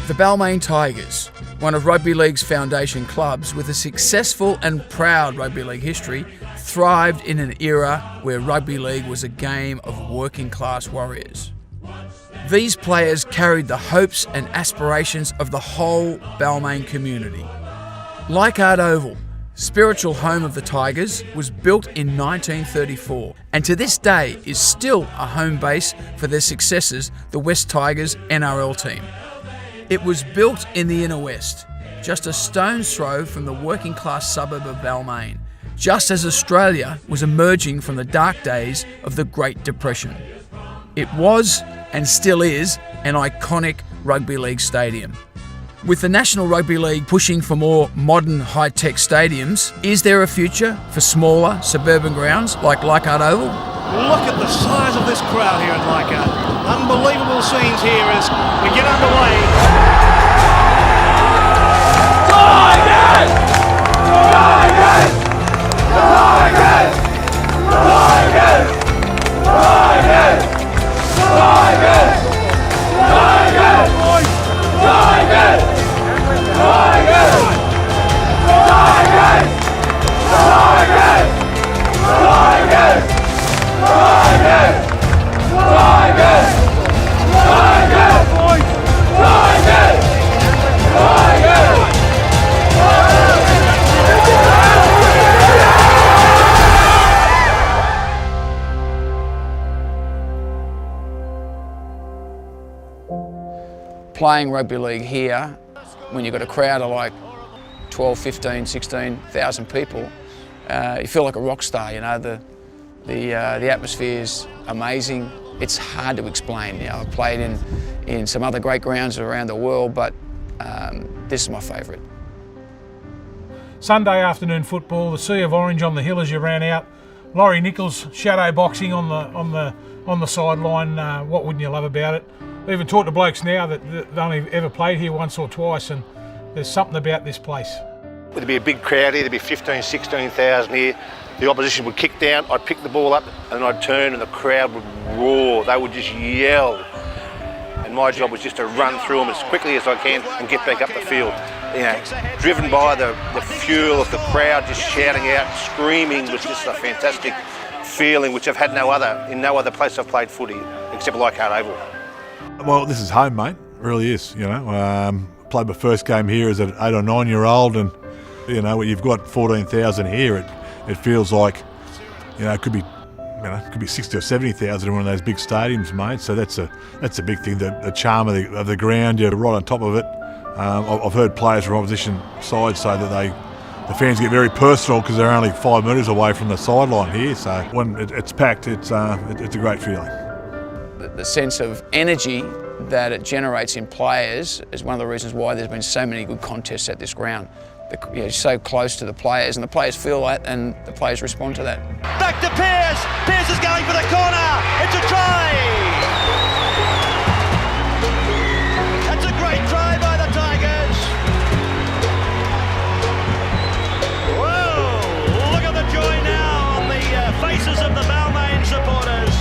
The Balmain Tigers, one of Rugby League's foundation clubs with a successful and proud rugby league history, thrived in an era where rugby league was a game of working class warriors. These players carried the hopes and aspirations of the whole Balmain community. Leichhardt Oval, spiritual home of the Tigers, was built in 1934 and to this day is still a home base for their successors, the West Tigers NRL team. It was built in the inner west, just a stone's throw from the working class suburb of Balmain, just as Australia was emerging from the dark days of the Great Depression. It was, and still is, an iconic rugby league stadium. With the National Rugby League pushing for more modern high-tech stadiums, is there a future for smaller suburban grounds like Leichhardt Oval? Look at the size of this crowd here at Leichhardt. Unbelievable scenes here as we get underway. Tigers! Tigers! Tigers! Tigers! Tigers! Tigers! Tigers! Tigers! Tigers! Tigers! Tigers! Tigers! Tigers! Tigers! Tigers! Tigers! Playing rugby league here, when you've got a crowd of like 12, 15, 16,000 people, you feel like a rock star, you know. The atmosphere's amazing. It's hard to explain. You know, I've played in some other great grounds around the world, but this is my favourite. Sunday afternoon football, the sea of orange on the hill as you ran out. Laurie Nichols shadow boxing on the sideline. What wouldn't you love about it? We even talked to blokes now that they've only ever played here once or twice, and there's something about this place. There'd be a big crowd here, there'd be 15, 16,000 here. The opposition would kick down, I'd pick the ball up and I'd turn and the crowd would roar. They would just yell. And my job was just to run through them as quickly as I can and get back up the field. You know, driven by the fuel of the crowd, just shouting out, screaming was just a fantastic feeling which I've had in no other place I've played footy except Leichhardt Oval. Well, this is home, mate. It really is, you know. Played my first game here as an 8 or 9 year old, and you know, you've got 14,000 here. It feels like, you know, it could be 60 or 70,000 in one of those big stadiums, mate. So that's a big thing. The charm of the ground, you're right on top of it. I've heard players from opposition sides say that the fans get very personal because they're only 5 metres away from the sideline here. So when it's packed, it's a great feeling. The sense of energy that it generates in players is one of the reasons why there's been so many good contests at this ground. You're so close to the players, and the players feel that, and the players respond to that. Back to Pearce. Pearce is going for the corner. It's a try. That's a great try by the Tigers. Whoa! Look at the joy now on the faces of the Balmain supporters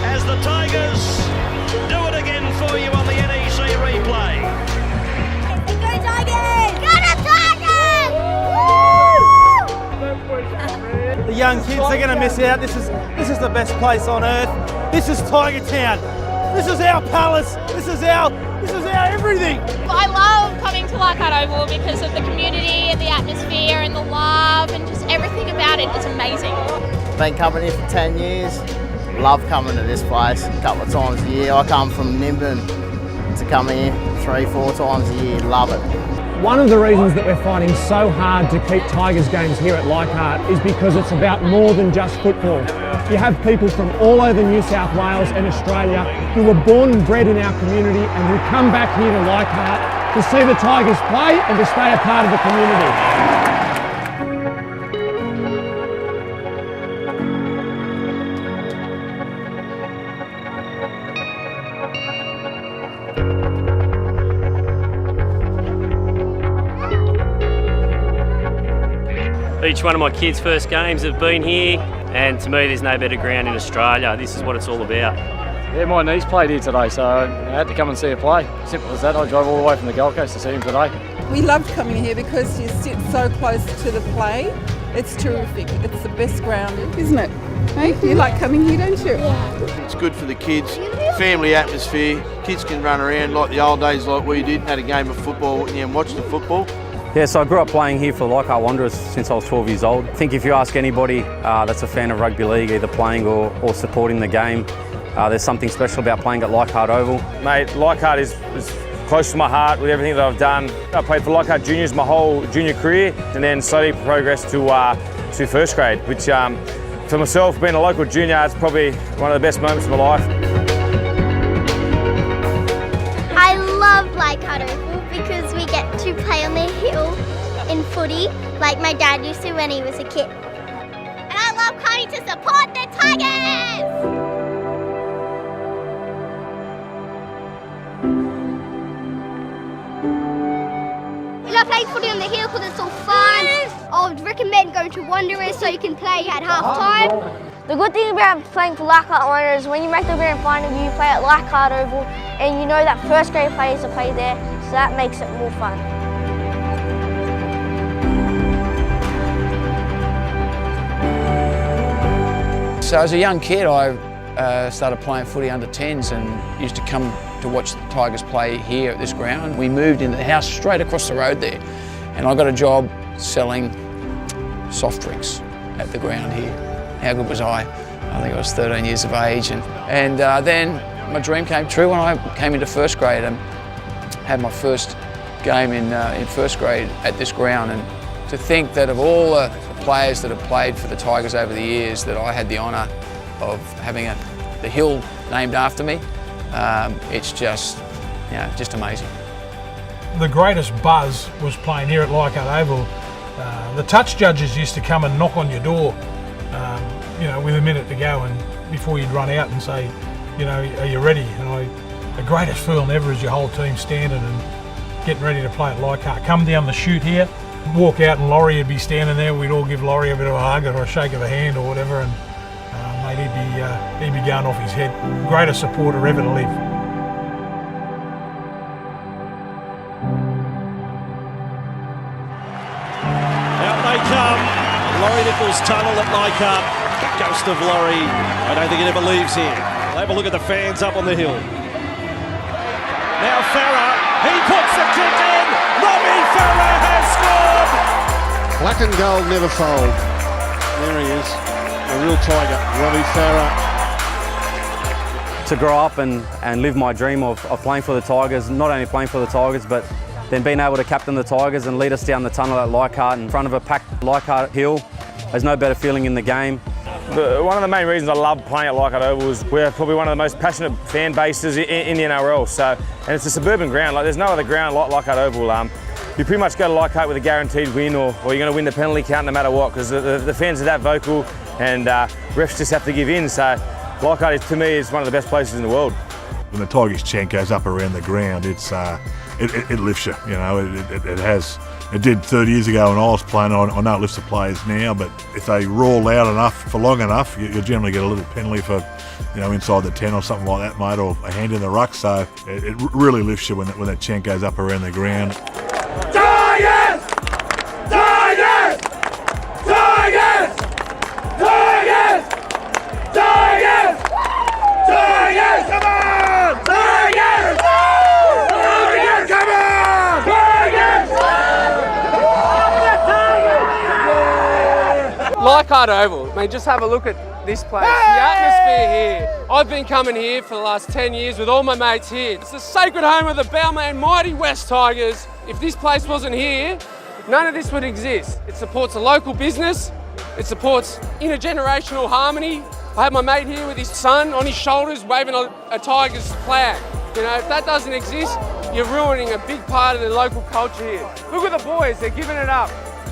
as the Tigers do it again for you on the NEC replay. Go Tigers! Go the Tigers! The young kids, they're going to miss out. This is the best place on earth. This is Tiger Town. This is our palace. This is our everything. I love coming to Leichhardt Oval because of the community and the atmosphere and the love and just everything about it. It's amazing. Been coming here for 10 years. Love coming to this place a couple of times a year. I come from Nimbin to come here 3-4 times a year. Love it. One of the reasons that we're fighting so hard to keep Tigers games here at Leichhardt is because it's about more than just football. You have people from all over New South Wales and Australia who were born and bred in our community and who come back here to Leichhardt to see the Tigers play and to stay a part of the community. Each one of my kids' first games have been here, and to me there's no better ground in Australia. This is what it's all about. Yeah, my niece played here today, so I had to come and see her play. Simple as that. I drove all the way from the Gold Coast to see him today. We loved coming here because you sit so close to the play. It's terrific. It's the best ground, isn't it? Hey, you like coming here, don't you? Yeah. It's good for the kids, family atmosphere. Kids can run around like the old days like we did, had a game of football and watch the football. Yeah, so I grew up playing here for Leichhardt Wanderers since I was 12 years old. I think if you ask anybody that's a fan of rugby league, either playing or supporting the game, there's something special about playing at Leichhardt Oval. Mate, Leichhardt is close to my heart with everything that I've done. I played for Leichhardt Juniors my whole junior career and then slowly progressed to first grade, which for myself, being a local junior, it's probably one of the best moments of my life. I love Leichhardt Oval because we get to play on the hill in footy like my dad used to when he was a kid. And I love coming to support the Tigers! I play footy on the hill because it's so fun. I would recommend going to Wanderers so you can play at half time. The good thing about playing for Leichhardt Wanderers is when you make the grand final, you play at Leichhardt Oval and you know that first grade players will play there, so that makes it more fun. So as a young kid, I started playing footy under 10s and used to come to watch the Tigers play here at this ground. We moved into the house straight across the road there, and I got a job selling soft drinks at the ground here. How good was I? I think I was 13 years of age, and then my dream came true when I came into first grade and had my first game in first grade at this ground. And to think that of all the players that have played for the Tigers over the years, that I had the honour of having the hill named after me. It's just amazing. The greatest buzz was playing here at Leichhardt Oval. The touch judges used to come and knock on your door, with a minute to go, and before you'd run out and say, are you ready? And the greatest feeling ever is your whole team standing and getting ready to play at Leichhardt. Come down the chute here, walk out, and Laurie would be standing there. We'd all give Laurie a bit of a hug or a shake of the hand or whatever, and he'd be going off his head. Greatest supporter ever to live. Out they come. Laurie Nichols tunnel at Leichhardt. Ghost of Laurie. I don't think it ever leaves here. We'll have a look at the fans up on the hill. Now Farah. He puts the kick in. Robbie Farah has scored. Black and gold never fold. There he is. A real Tiger, Robbie Farah. To grow up and live my dream of playing for the Tigers, not only playing for the Tigers, but then being able to captain the Tigers and lead us down the tunnel at Leichhardt in front of a packed Leichhardt hill. There's no better feeling in the game. One of the main reasons I love playing at Leichhardt Oval is we're probably one of the most passionate fan bases in the NRL. And it's a suburban ground. Like, there's no other ground like Leichhardt Oval. You pretty much go to Leichhardt with a guaranteed win, or you're going to win the penalty count no matter what, because the fans are that vocal, and refs just have to give in. So Leichhardt, to me, is one of the best places in the world. When the Tigers chant goes up around the ground, it lifts you. It has. It did 30 years ago when I was playing. I know it lifts the players now, but if they roar loud enough for long enough, you'll generally get a little penalty for, inside the 10 or something like that, mate, or a hand in the ruck. So it really lifts you when that chant goes up around the ground. Tigers! Tigers! Tigers! Tigers! Tigers! Tigers! Come on! Tigers! Tigers! Come on! Tigers! Leichhardt Oval, I mean, just have a look at this place, the atmosphere here. I've been coming here for the last 10 years with all my mates here. It's the sacred home of the Balmain mighty West Tigers. If this place wasn't here, none of this would exist. It supports a local business, it supports intergenerational harmony. I have my mate here with his son on his shoulders waving a Tigers flag. If that doesn't exist, you're ruining a big part of the local culture here. Look at the boys, they're giving it up.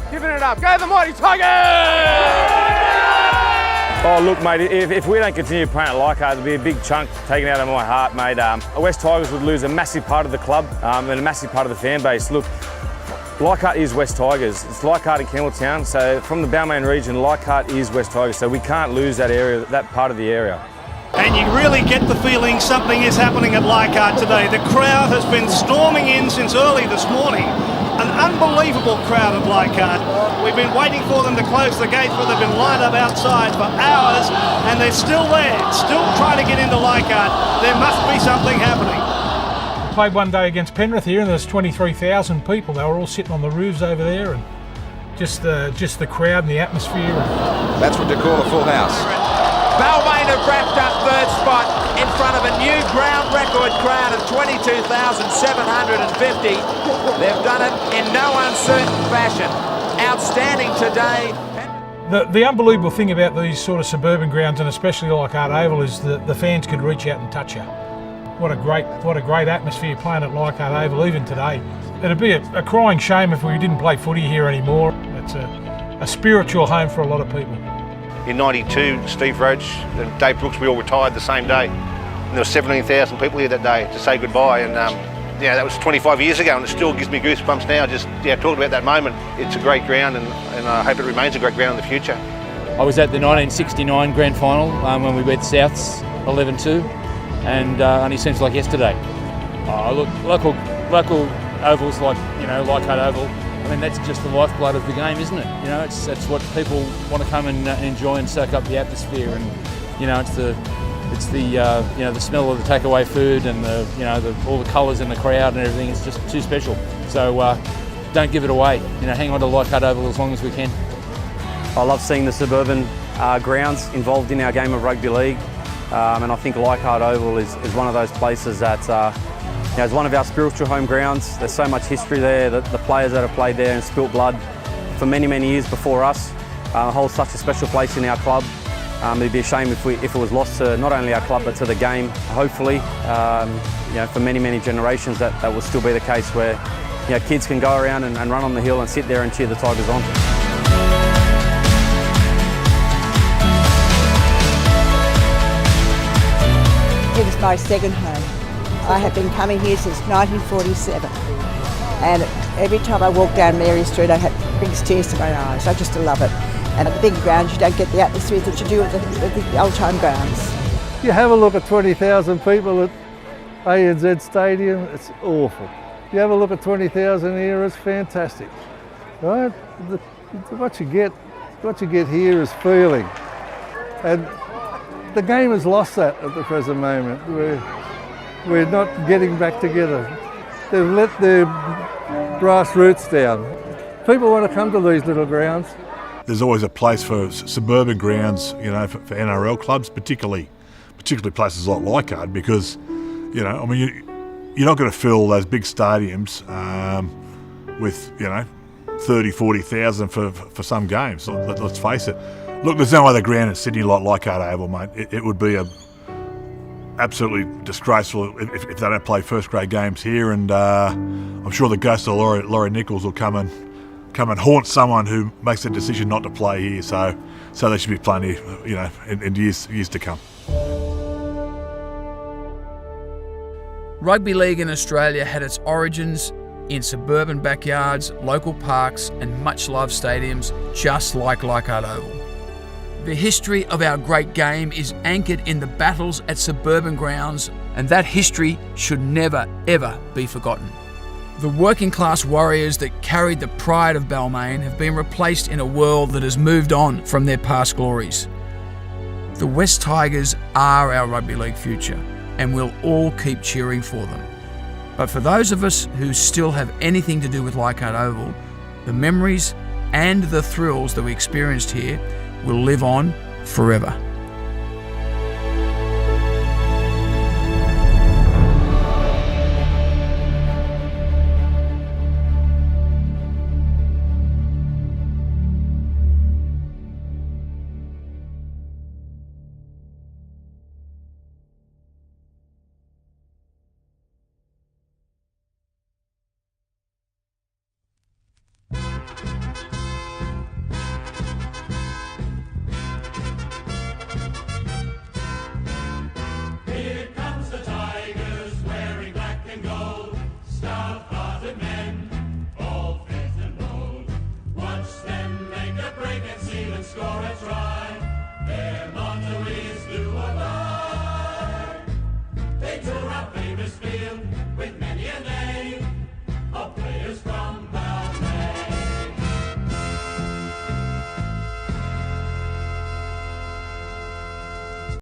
Giving it up. Go the mighty Tigers! Oh, look, mate, if we don't continue playing at Leichhardt, there'll be a big chunk taken out of my heart, mate. West Tigers would lose a massive part of the club and a massive part of the fan base. Look, Leichhardt is West Tigers. It's Leichhardt and Campbelltown, so from the Balmain region, Leichhardt is West Tigers, so we can't lose that area, that part of the area. And you really get the feeling something is happening at Leichhardt today. The crowd has been storming in since early this morning. An unbelievable crowd at Leichhardt. We've been waiting for them to close the gates, but they've been lined up outside for hours, and they're still there, still trying to get into Leichhardt. There must be something happening. Played one day against Penrith here, and there's 23,000 people. They were all sitting on the roofs over there, and just the crowd and the atmosphere. That's what you call a full house. Balmain have wrapped up third spot in front of a new ground record crowd of 22,750. They've done it in no uncertain fashion. Outstanding today. The unbelievable thing about these sort of suburban grounds, and especially Leichhardt Oval, is that the fans could reach out and touch you. What a great atmosphere playing at Leichhardt Oval even today. It'd be a crying shame if we didn't play footy here anymore. It's a spiritual home for a lot of people. In '92, Steve Roach and Dave Brooks, we all retired the same day. And there were 17,000 people here that day to say goodbye. And that was 25 years ago, and it still gives me goosebumps now. Just talking about that moment. It's a great ground, and I hope it remains a great ground in the future. I was at the 1969 grand final when we beat Souths 11-2, and only seems like yesterday. Look, local ovals like Leichhardt Oval. I mean, that's just the lifeblood of the game, isn't it? It's what people want to come and enjoy and soak up the atmosphere, and it's the smell of the takeaway food and all the colours in the crowd and everything. It's just too special. So don't give it away. Hang on to Leichhardt Oval as long as we can. I love seeing the suburban grounds involved in our game of rugby league, and I think Leichhardt Oval is one of those places that it's one of our spiritual home grounds. There's so much history there. The players that have played there and spilt blood for many, many years before us holds such a special place in our club. It'd be a shame if it was lost to not only our club but to the game. Hopefully, for many, many generations that will still be the case, where kids can go around and run on the hill and sit there and cheer the Tigers on. It is my second home. I have been coming here since 1947, and every time I walk down Mary Street I have brings tears to my eyes. I just love it. And at the big grounds you don't get the atmosphere that you do at the old time grounds. You have a look at 20,000 people at ANZ Stadium, it's awful. You have a look at 20,000 here, it's fantastic. Right? What you get here is feeling. And the game has lost that at the present moment. We're not getting back together. They've let their grassroots down. People want to come to these little grounds. There's always a place for suburban grounds, for NRL clubs, particularly places like Leichhardt, because, you're not going to fill those big stadiums with, 30, 40,000 for some games. Let's face it. Look, there's no other ground in Sydney like Leichhardt Oval, mate. It would be absolutely disgraceful if they don't play first-grade games here, and I'm sure the ghost of Laurie Nichols will come and haunt someone who makes a decision not to play here. So they should be playing here, in years to come. Rugby league in Australia had its origins in suburban backyards, local parks, and much-loved stadiums, just like Leichhardt Oval. The history of our great game is anchored in the battles at suburban grounds, and that history should never, ever be forgotten. The working class warriors that carried the pride of Balmain have been replaced in a world that has moved on from their past glories. The West Tigers are our rugby league future, and we'll all keep cheering for them. But for those of us who still have anything to do with Leichhardt Oval, the memories and the thrills that we experienced here will live on forever.